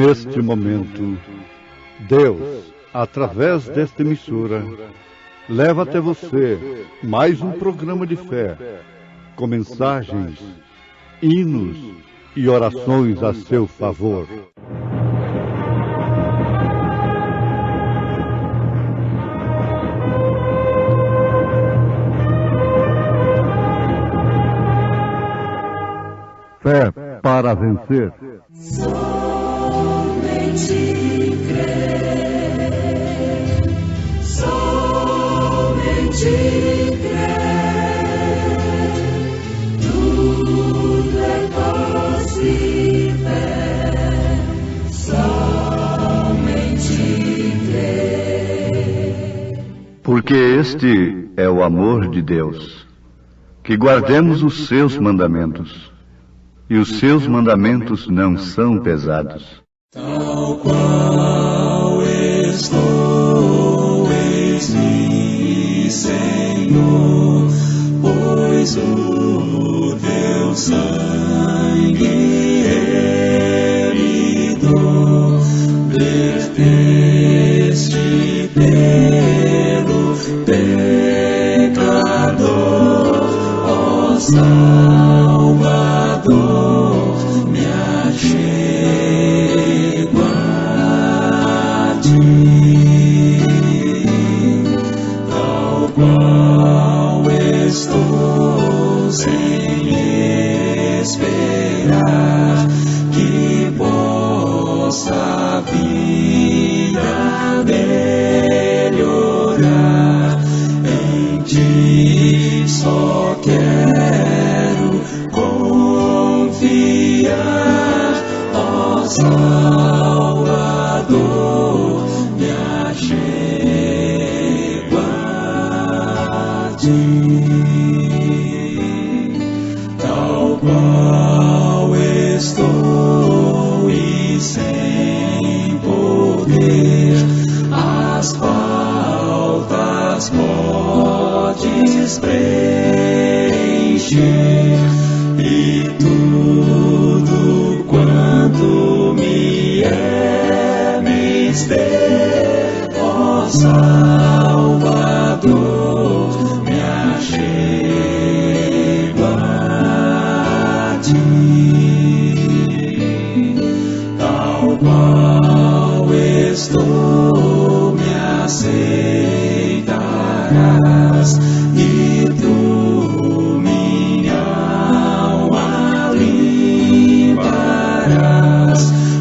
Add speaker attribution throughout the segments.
Speaker 1: neste momento, Deus, através desta emissora, leva até você mais um programa de fé, com mensagens, hinos e orações a seu favor. Fé para vencer.
Speaker 2: Somente crer, somente crer, tudo é possível, somente crer.
Speaker 3: Porque este é o amor de Deus, que guardemos os seus mandamentos. E os seus mandamentos não são pesados.
Speaker 2: Tal qual estou, eis-me, Senhor, pois o teu sangue herido verteste pelo pecador, ó Salvador, me achego a ti, tal qual estou sem esperar que possa a vida melhorar. Em ti só quero confiar, ó Salvador, me achego a ti, tal qual estou e sem poder, as faltas podes preencher, e tudo quanto me é mister, ó Salvador, me achego a ti, tal qual estou, me aceitarás, e tu minha alma limparás,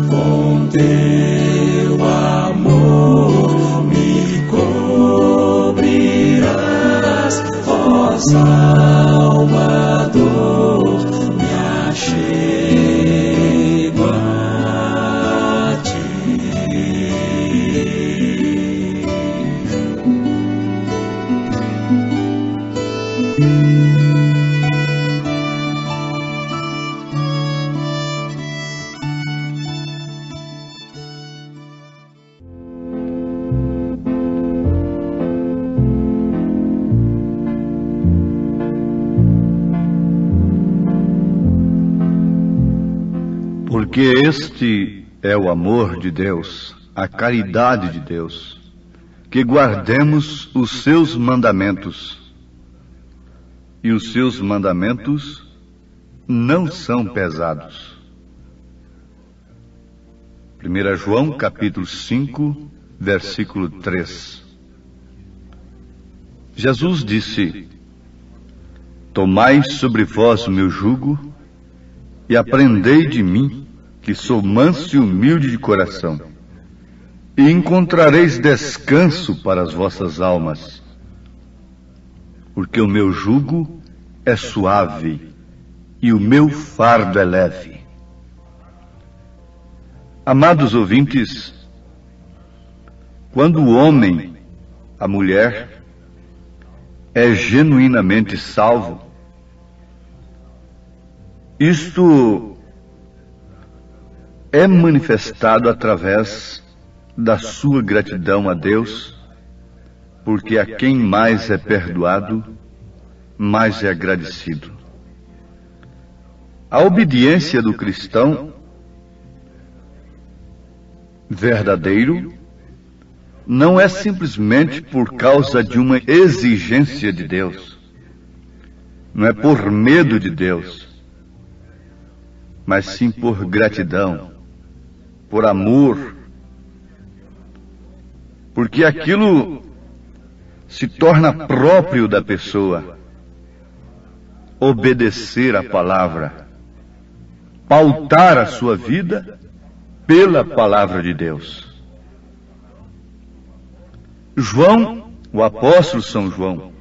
Speaker 2: com teu amor me cobrirás, ó Salvador, me achego a ti.
Speaker 3: Porque este é o amor de Deus, a caridade de Deus, que guardemos os seus mandamentos. E os seus mandamentos não são pesados. 1 João capítulo 5, versículo 3. Jesus disse: Tomai sobre vós o meu jugo e aprendei de mim, que sou manso e humilde de coração, e encontrareis descanso para as vossas almas, porque o meu jugo é suave e o meu fardo é leve. Amados ouvintes, quando o homem, a mulher, é genuinamente salvo, isto é manifestado através da sua gratidão a Deus, porque a quem mais é perdoado, mais é agradecido. A obediência do cristão verdadeiro não é simplesmente por causa de uma exigência de Deus, não é por medo de Deus, mas sim por gratidão, por amor, porque aquilo se torna próprio da pessoa. Obedecer a palavra, pautar a sua vida pela palavra de Deus. João, o apóstolo São João,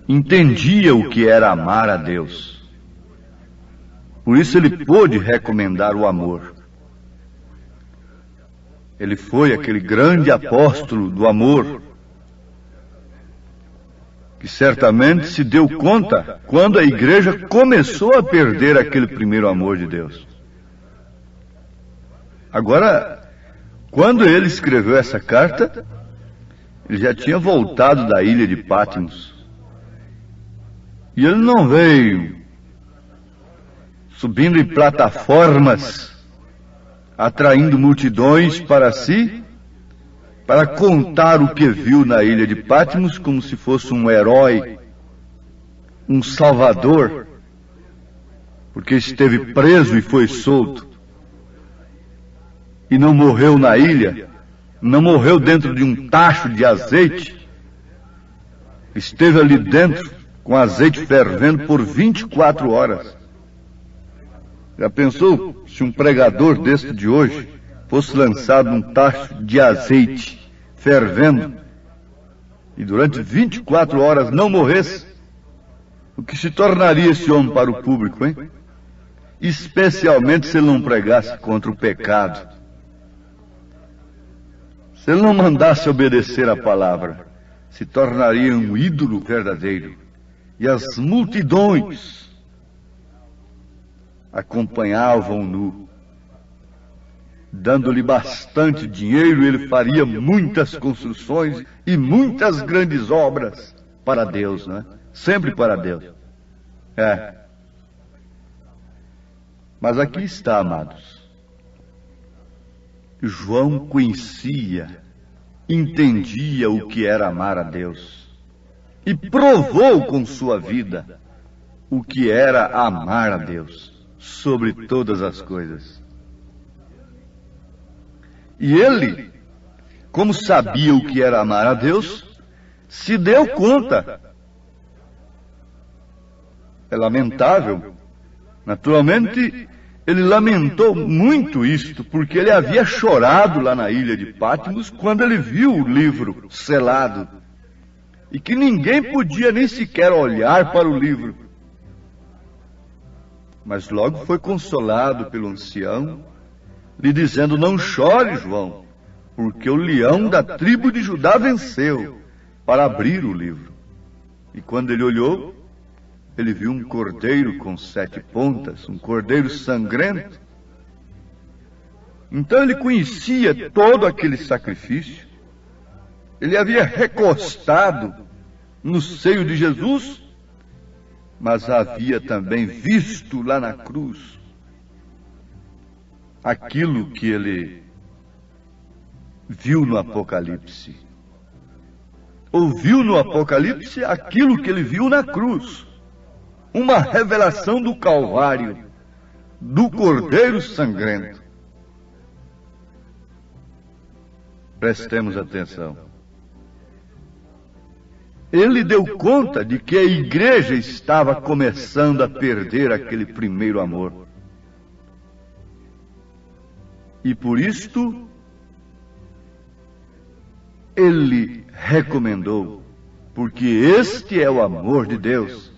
Speaker 3: entendia o que era amar a Deus. Por isso ele pôde recomendar o amor. Ele foi aquele grande apóstolo do amor, que certamente se deu conta quando a igreja começou a perder aquele primeiro amor de Deus. Agora, quando ele escreveu essa carta, ele já tinha voltado da ilha de Patmos. E ele não veio subindo em plataformas, atraindo multidões para si, para contar o que viu na ilha de Patmos como se fosse um herói, um salvador, porque esteve preso e foi solto. E não morreu na ilha, não morreu dentro de um tacho de azeite, esteve ali dentro com azeite fervendo por 24 horas. Já pensou se um pregador deste de hoje fosse lançado num tacho de azeite fervendo e durante 24 horas não morresse? O que se tornaria esse homem para o público, hein? Especialmente se ele não pregasse contra o pecado, se ele não mandasse obedecer a palavra, se tornaria um ídolo verdadeiro. E as multidões acompanhavam-no. Dando-lhe bastante dinheiro, ele faria muitas construções e muitas grandes obras para Deus, não é? Sempre para Deus. Mas aqui está, amados. João conhecia, entendia o que era amar a Deus e provou com sua vida o que era amar a Deus sobre todas as coisas. E ele, como sabia o que era amar a Deus, se deu conta. É lamentável. Naturalmente, ele lamentou muito isto, porque ele havia chorado lá na ilha de Patmos quando ele viu o livro selado, e que ninguém podia nem sequer olhar para o livro. Mas logo foi consolado pelo ancião, lhe dizendo: não chore, João, porque o leão da tribo de Judá venceu para abrir o livro. E quando ele olhou, ele viu um cordeiro com 7 pontas, um cordeiro sangrento. Então ele conhecia todo aquele sacrifício. Ele havia recostado no seio de Jesus, mas havia também visto lá na cruz aquilo que ele viu no Apocalipse. Ouviu no Apocalipse aquilo que ele viu na cruz. Uma revelação do Calvário, do Cordeiro sangrento. Prestemos atenção. Ele deu conta de que a igreja estava começando a perder aquele primeiro amor. E por isto, ele recomendou, porque este é o amor de Deus,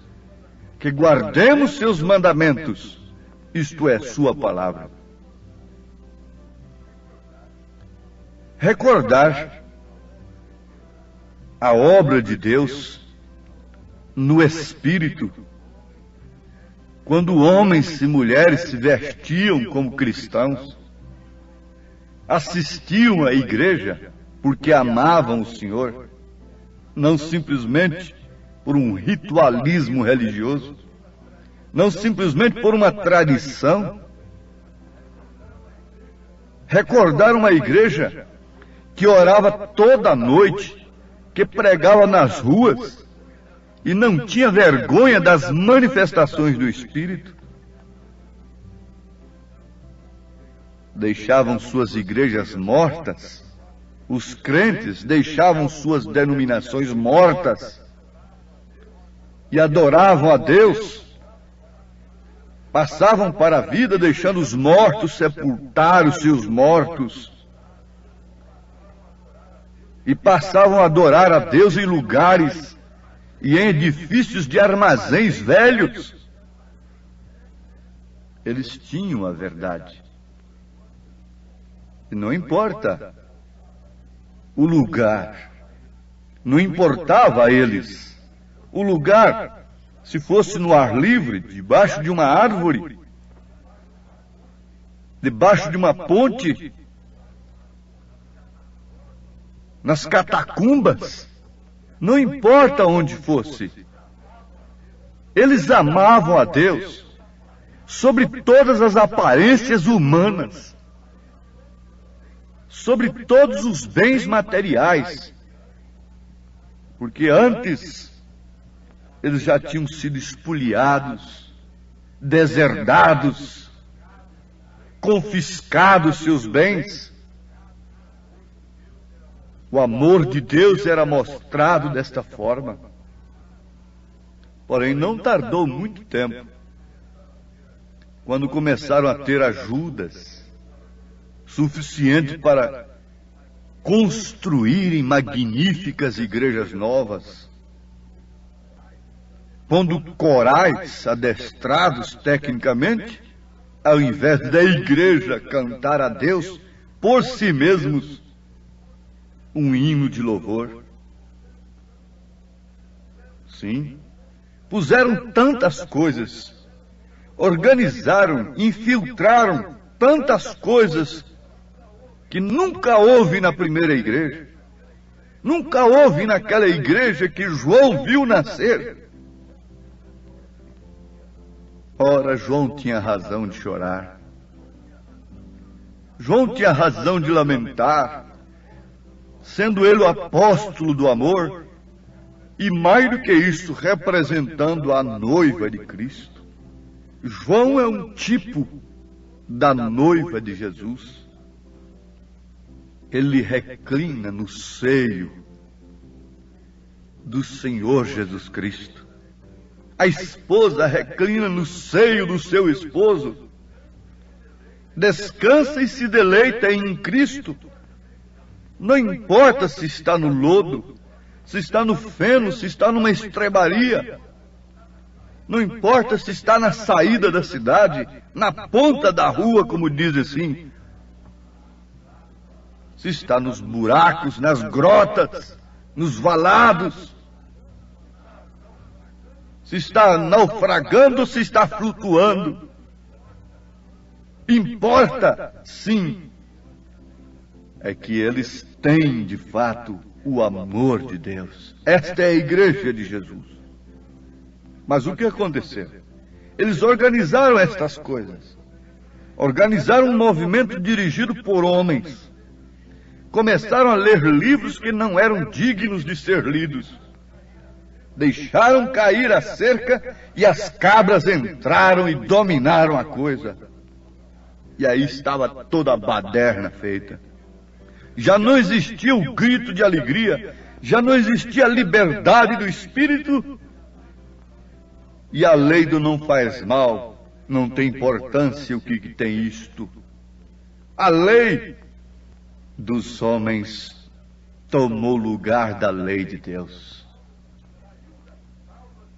Speaker 3: que guardemos seus mandamentos, isto é, sua palavra. Recordar a obra de Deus no Espírito, quando homens e mulheres se vestiam como cristãos, assistiam à igreja porque amavam o Senhor, não simplesmente por um ritualismo religioso, não simplesmente por uma tradição. recordar uma igreja que orava toda noite, que pregava nas ruas e não tinha vergonha das manifestações do Espírito. Deixavam suas igrejas mortas, os crentes deixavam suas denominações mortas e adoravam a Deus, passavam para a vida deixando os mortos sepultar os seus mortos e passavam a adorar a Deus em lugares e em edifícios de armazéns velhos. Eles tinham a verdade. E não importa o lugar, não importava a eles o lugar, se fosse no ar livre, debaixo de uma árvore, debaixo de uma ponte, nas catacumbas, não importa onde fosse. Eles amavam a Deus sobre todas as aparências humanas, sobre todos os bens materiais, porque antes eles já tinham sido espoliados, deserdados, confiscados seus bens. O amor de Deus era mostrado desta forma. Porém, não tardou muito tempo, quando começaram a ter ajudas suficiente para construírem magníficas igrejas novas, pondo corais adestrados tecnicamente, ao invés da igreja cantar a Deus por si mesmos um hino de louvor. Sim, puseram tantas coisas, organizaram, infiltraram tantas coisas que nunca houve na primeira igreja, nunca houve naquela igreja que João viu nascer. Ora, João tinha razão de chorar, João tinha razão de lamentar, sendo ele o apóstolo do amor, e mais do que isso, representando a noiva de Cristo. João é um tipo da noiva de Jesus. Ele reclina no seio do Senhor Jesus Cristo. A esposa reclina no seio do seu esposo. Descansa e se deleita em Cristo. Não importa se está no lodo, se está no feno, se está numa estrebaria. Não importa se está na saída da cidade, na ponta da rua, como diz assim. Se está nos buracos, nas grotas, nos valados. Se está naufragando, se está flutuando. Importa, sim, é que eles têm, de fato, o amor de Deus. Esta é a igreja de Jesus. Mas o que aconteceu? Eles organizaram estas coisas. Organizaram um movimento dirigido por homens. Começaram a ler livros que não eram dignos de ser lidos. Deixaram cair a cerca e as cabras entraram e dominaram a coisa. E aí estava toda a baderna feita. Já não existia o grito de alegria, já não existia a liberdade do espírito. E a lei do não faz mal, não tem importância o que tem isto. A lei dos homens tomou lugar da lei de Deus.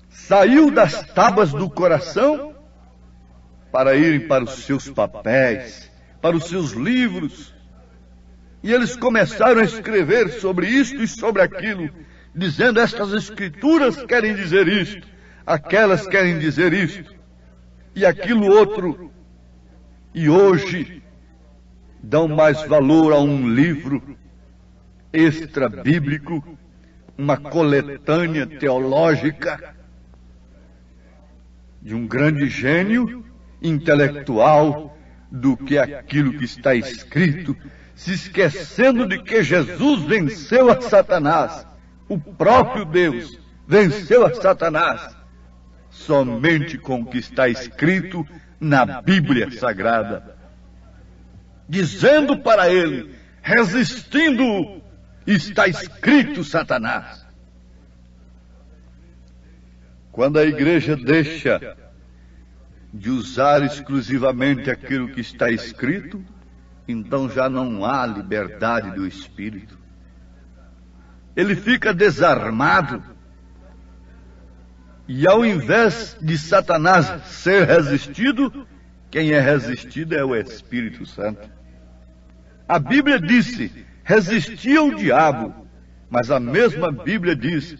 Speaker 3: Saiu das tábuas do coração para irem para os seus papéis, para os seus livros. E eles começaram a escrever sobre isto e sobre aquilo, dizendo: estas escrituras querem dizer isto, aquelas querem dizer isto, e aquilo outro. E hoje dão mais valor a um livro extra-bíblico, uma coletânea teológica de um grande gênio intelectual do que aquilo que está escrito, se esquecendo de que Jesus venceu a Satanás, o próprio Deus venceu a Satanás, somente com o que está escrito na Bíblia Sagrada, dizendo para ele, resistindo-o, está escrito, Satanás. Quando a igreja deixa de usar exclusivamente aquilo que está escrito, então já não há liberdade do espírito. Ele fica desarmado. E ao invés de Satanás ser resistido, quem é resistido é o Espírito Santo. A Bíblia disse, resistia ao diabo, mas a mesma Bíblia diz,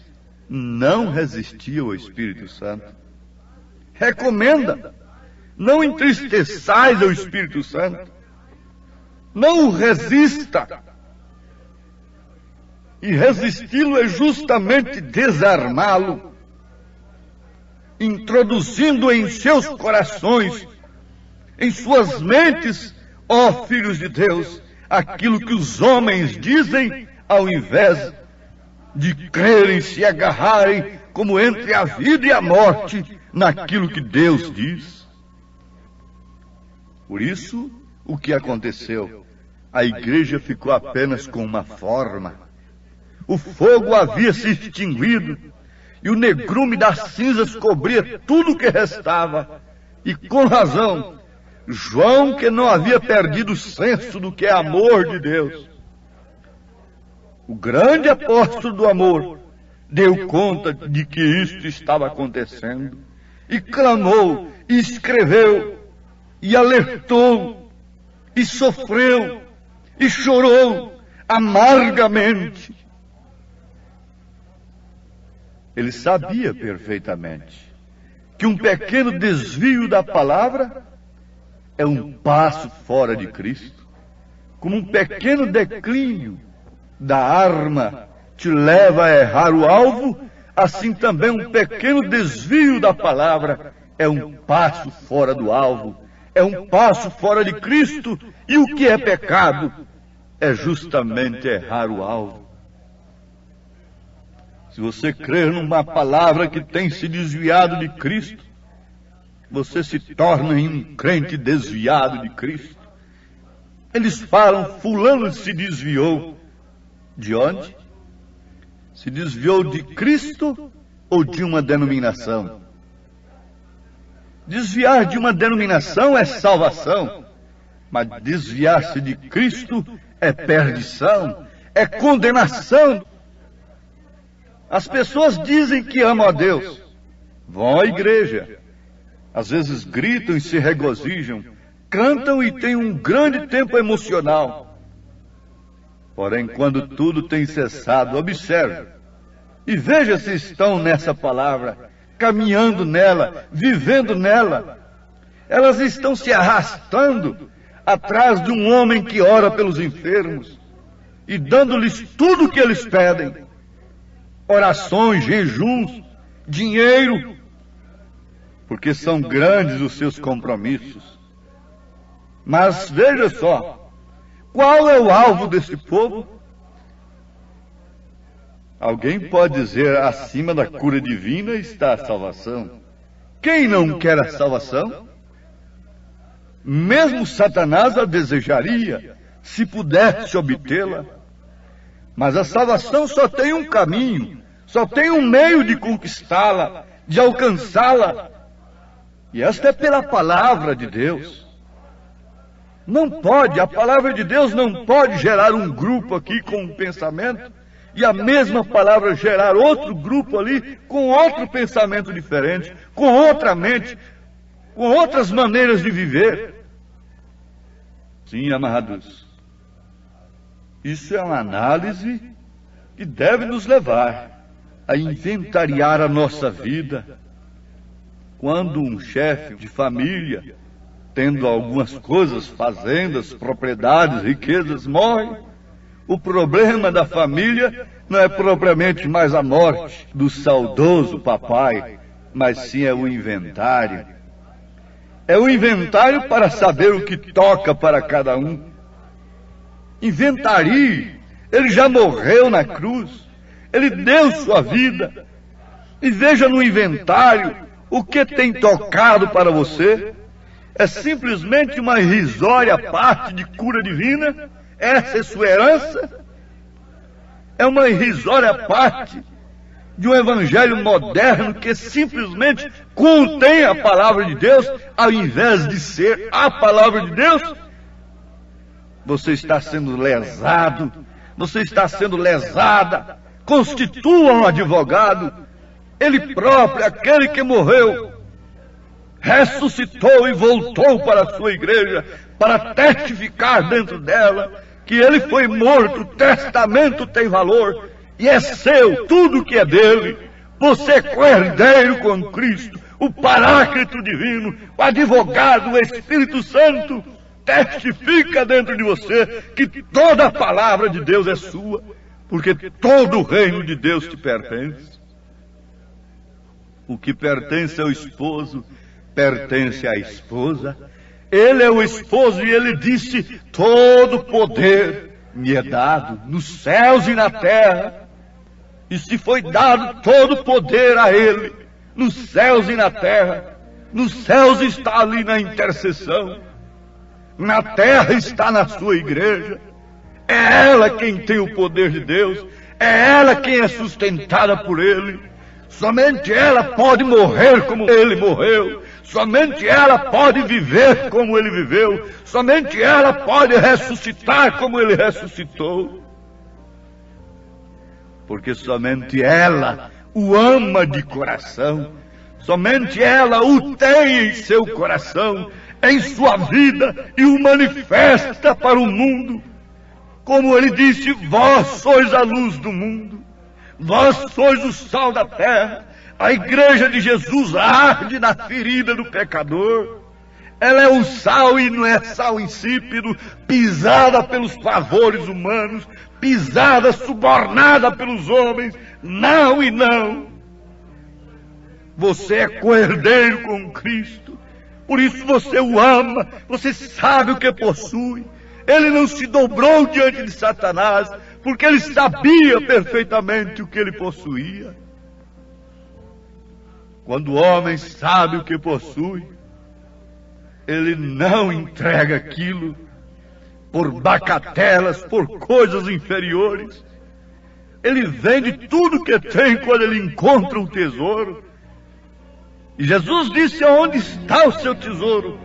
Speaker 3: não resistia ao Espírito Santo. Recomenda, não entristeçais ao Espírito Santo, não o resista. E resisti-lo é justamente desarmá-lo, introduzindo em seus corações, em suas mentes, ó filhos de Deus, aquilo que os homens dizem, ao invés de crerem, se agarrarem, como entre a vida e a morte, naquilo que Deus diz. Por isso, o que aconteceu? A igreja ficou apenas com uma forma. O fogo havia se extinguido, e o negrume das cinzas cobria tudo o que restava. E com razão, João, que não havia perdido o senso do que é amor de Deus, o grande apóstolo do amor, deu conta de que isto estava acontecendo, e clamou, e escreveu, e alertou, e sofreu, e chorou amargamente. Ele sabia perfeitamente que um pequeno desvio da palavra é um passo fora de Cristo, como um pequeno declínio da arma te leva a errar o alvo, assim também um pequeno desvio da palavra é um passo fora do alvo, é um passo fora de Cristo, e o que é pecado é justamente errar o alvo. Se você crer numa palavra que tem se desviado de Cristo, você se torna um crente desviado de Cristo. Eles falam, fulano se desviou. De onde? Se desviou de Cristo ou de uma denominação? Desviar de uma denominação é salvação, mas desviar-se de Cristo é perdição, é condenação. As pessoas dizem que amam a Deus, vão à igreja, às vezes gritam e se regozijam, cantam e têm um grande tempo emocional. Porém, quando tudo tem cessado, observe e veja se estão nessa palavra, caminhando nela, vivendo nela. Elas estão se arrastando atrás de um homem que ora pelos enfermos e dando-lhes tudo o que eles pedem. Orações, jejuns, dinheiro, porque são grandes os seus compromissos. Mas veja só, qual é o alvo desse povo? Alguém pode dizer, acima da cura divina está a salvação. Quem não quer a salvação? Mesmo Satanás a desejaria, se pudesse obtê-la. Mas a salvação só tem um caminho, só tem um meio de conquistá-la, de alcançá-la. E esta é pela palavra de Deus. Não pode, a palavra de Deus não pode gerar um grupo aqui com um pensamento e a mesma palavra gerar outro grupo ali com outro pensamento diferente, com outra mente, com outras maneiras de viver. Sim, amados, isso é uma análise que deve nos levar a inventariar a nossa vida. Quando um chefe de família, tendo algumas coisas, fazendas, propriedades, riquezas, morre, o problema da família não é propriamente mais a morte do saudoso papai, mas sim é o inventário. É um inventário para saber o que toca para cada um. Inventarie. Ele já morreu na cruz. Ele deu sua vida. E veja no inventário o que tem tocado para você. É simplesmente uma irrisória parte de cura divina? Essa é sua herança? É uma irrisória parte de um evangelho moderno que simplesmente contém a palavra de Deus, ao invés de ser a palavra de Deus? Você está sendo lesado, você está sendo lesada. Constitua um advogado, ele próprio, aquele que morreu, ressuscitou e voltou para a sua igreja para testificar dentro dela que ele foi morto. O testamento tem valor e é seu, tudo que é dele. Você é co-herdeiro com Cristo, o Paráclito divino, o advogado, o Espírito Santo testifica dentro de você que toda a palavra de Deus é sua, porque todo o reino de Deus te pertence. O que pertence ao esposo pertence à esposa. Ele é o esposo e ele disse: todo poder me é dado nos céus e na terra. E se foi dado todo poder a ele nos céus e na terra, nos céus está ali na intercessão, na terra está na sua igreja. É ela quem tem o poder de Deus, é ela quem é sustentada por ele. Somente ela pode morrer como ele morreu. Somente ela pode viver como ele viveu. Somente ela pode ressuscitar como ele ressuscitou. Porque somente ela o ama de coração. Somente ela o tem em seu coração, em sua vida, e o manifesta para o mundo. Como ele disse: vós sois a luz do mundo. Vós sois o sal da terra. A igreja de Jesus arde na ferida do pecador. Ela é o sal e não é sal insípido, pisada pelos pavores humanos, pisada, subornada pelos homens. Não e não. Você é co-herdeiro com Cristo. Por isso você o ama, você sabe o que possui. Ele não se dobrou diante de Satanás, porque ele sabia perfeitamente o que ele possuía. Quando o homem sabe o que possui, ele não entrega aquilo por bacatelas, por coisas inferiores. Ele vende tudo que tem quando ele encontra um tesouro. E Jesus disse: onde está o seu tesouro,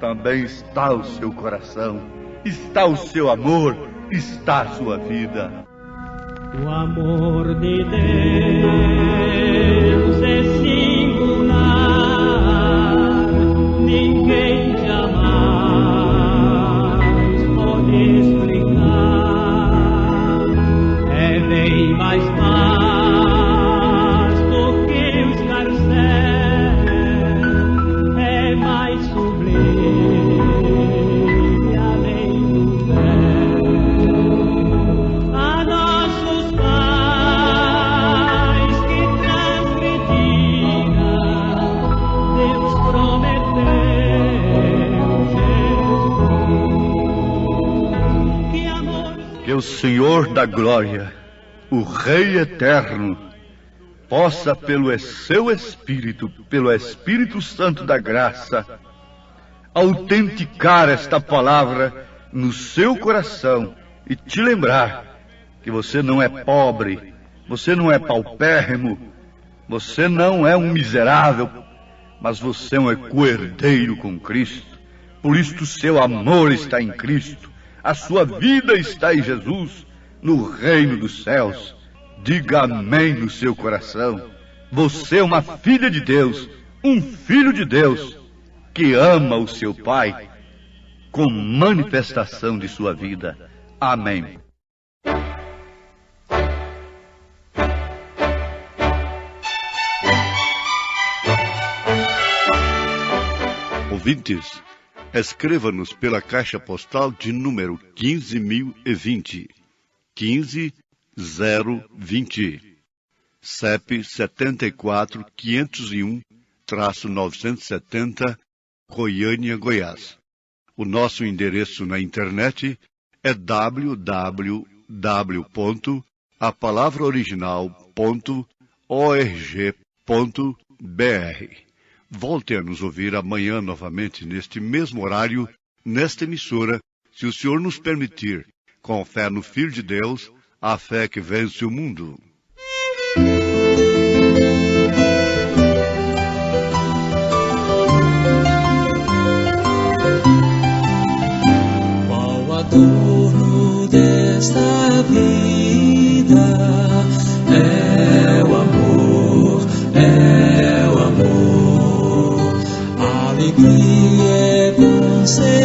Speaker 3: também está o seu coração, está o seu amor, está a sua vida.
Speaker 4: O amor de Deus é singular, ninguém jamais pode explicar. É bem mais vasto que o escarcéu, é mais sublime além do véu. A nossos pais que transgrediram, Deus prometeu Jesus. Que amor.
Speaker 3: Que o Senhor da glória, o Rei eterno, possa pelo seu Espírito, pelo Espírito Santo da graça, autenticar esta palavra no seu coração e te lembrar que você não é pobre, você não é paupérrimo, você não é um miserável, mas você é um co-herdeiro com Cristo. Por isso o seu amor está em Cristo, a sua vida está em Jesus, no reino dos céus. Diga amém no seu coração. Você é uma filha de Deus, um filho de Deus, que ama o seu Pai com manifestação de sua vida. Amém.
Speaker 1: Ouvintes, escreva-nos pela caixa postal de número 15.020, 15020, CEP 74 501-970, Goiânia, Goiás. O nosso endereço na internet é www.apalavraoriginal.org.br. Volte a nos ouvir amanhã novamente neste mesmo horário, nesta emissora, se o Senhor nos permitir, com fé no Filho de Deus, a fé que vence o mundo.
Speaker 2: Qual adorno desta vida é o amor, é o amor. A alegria é concedida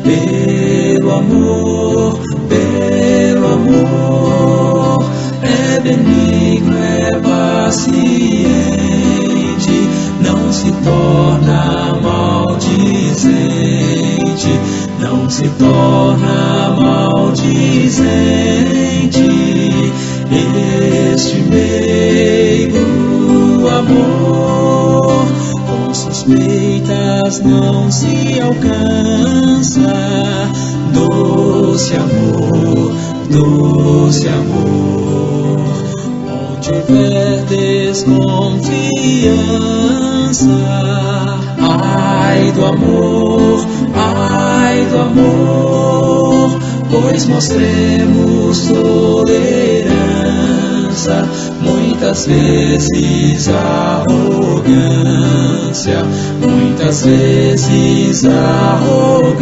Speaker 2: pelo amor, pelo amor. É benigno, é paciente, não se torna maldizente, não se torna maldizente. Este meio amor com suspeitas não se alcança. Doce amor, doce amor. Onde houver desconfiança, ai do amor, pois mostremos tolerância, muitas vezes arrogância, muitas vezes arrogância,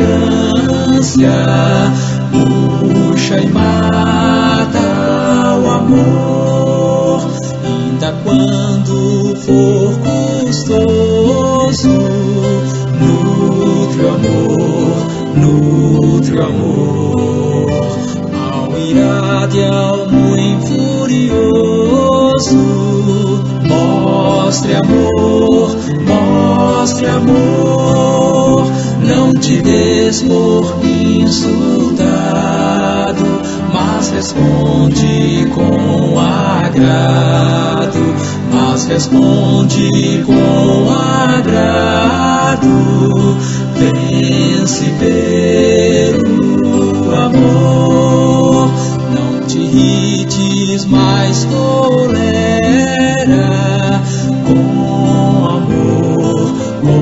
Speaker 2: puxa e mata o amor, ainda quando for custoso. Nutre o amor, nutre o amor, ao irado e ao muito furioso. Mostre amor, mostre amor, não te des por insultado, mas responde com agrado, mas responde com agrado. Vence pelo amor, não te irrites, mas tolera com amor, com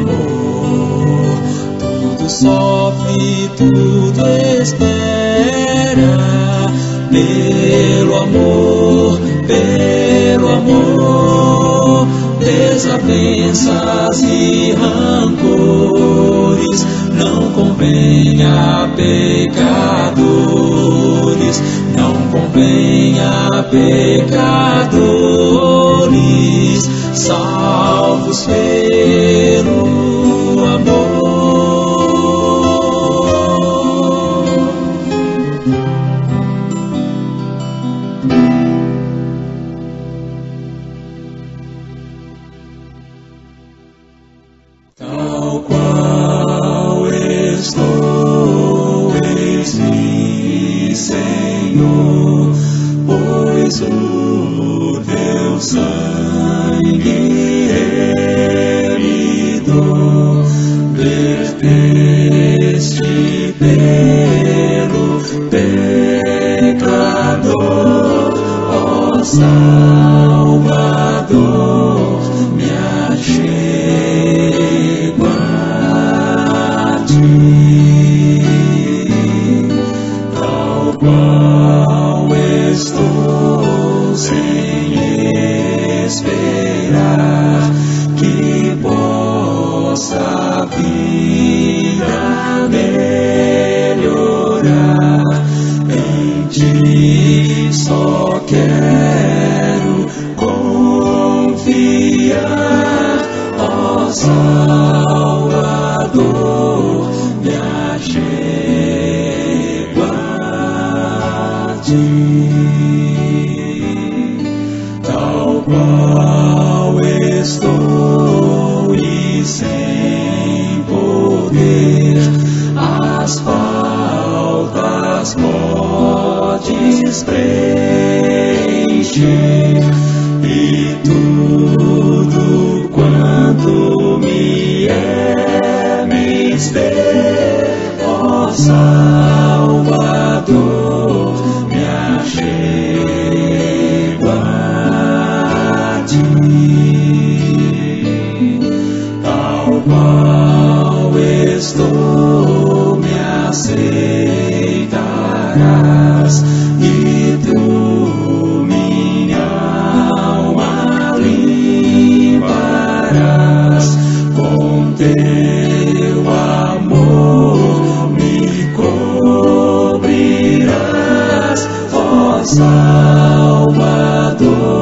Speaker 2: amor. Tudo sofre, tudo espera pelo amor, pelo amor. Desavenças e rancores não convém a pecadores, não convém a pecadores, salvos pelo amor. Tal qual estou, eis-me, Senhor, pois o teu sangue remidor verteste pelo pecador, ó Salvador, me achego a ti. Tal qual estou sem esperar que possa vir a melhorar, em ti só quero confiar, ó Salvador, me achego a ti. Tal qual estou e sem poder, as faltas podes preencher, e tudo quanto Salvador.